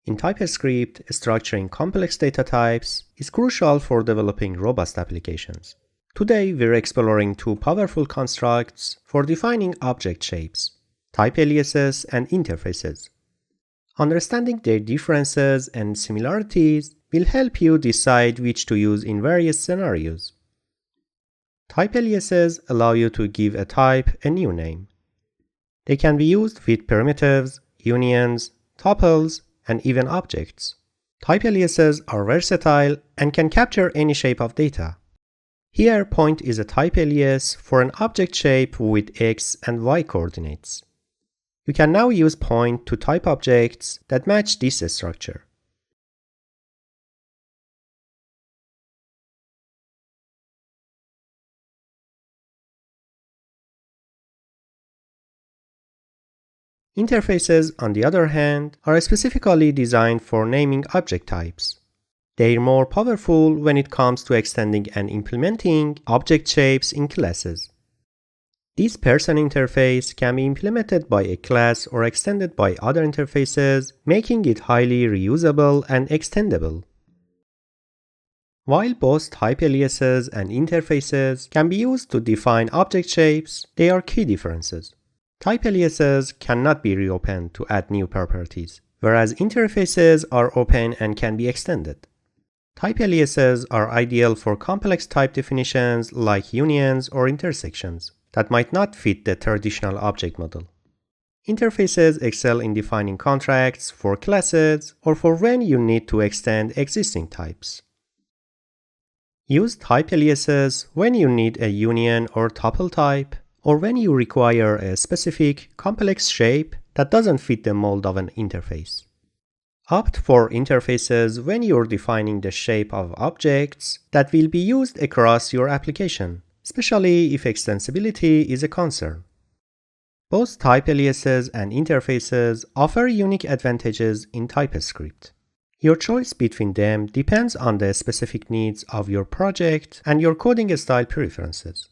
In TypeScript, structuring complex data types is crucial for developing robust applications. Today, we're exploring two powerful constructs for defining object shapes: type aliases and interfaces. Understanding their differences and similarities will help you decide which to use in various scenarios. Type aliases allow you to give a type a new name. They can be used with primitives, unions, tuples, and even objects. Type aliases are versatile and can capture any shape of data. Here, point is a type alias for an object shape with x and y coordinates. You can now use point to type objects that match this structure. Interfaces, on the other hand, are specifically designed for naming object types. They're more powerful when it comes to extending and implementing object shapes in classes. This person interface can be implemented by a class or extended by other interfaces, making it highly reusable and extendable. While both type aliases and interfaces can be used to define object shapes, they are key differences. Type aliases cannot be reopened to add new properties, whereas interfaces are open and can be extended. Type aliases are ideal for complex type definitions like unions or intersections that might not fit the traditional object model. Interfaces excel in defining contracts for classes or for when you need to extend existing types. Use type aliases when you need a union or tuple type, or when you require a specific complex shape that doesn't fit the mold of an interface. Opt for interfaces when you're defining the shape of objects that will be used across your application, especially if extensibility is a concern. Both type aliases and interfaces offer unique advantages in TypeScript. Your choice between them depends on the specific needs of your project and your coding style preferences.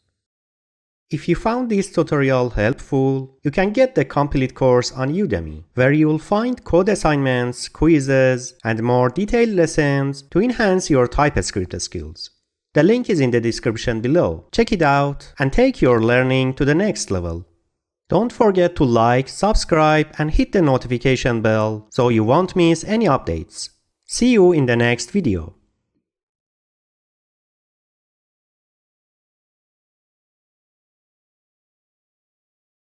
If you found this tutorial helpful, you can get the complete course on Udemy, where you will find code assignments, quizzes, and more detailed lessons to enhance your TypeScript skills. The link is in the description below. Check it out and take your learning to the next level. Don't forget to like, subscribe, and hit the notification bell so you won't miss any updates. See you in the next video.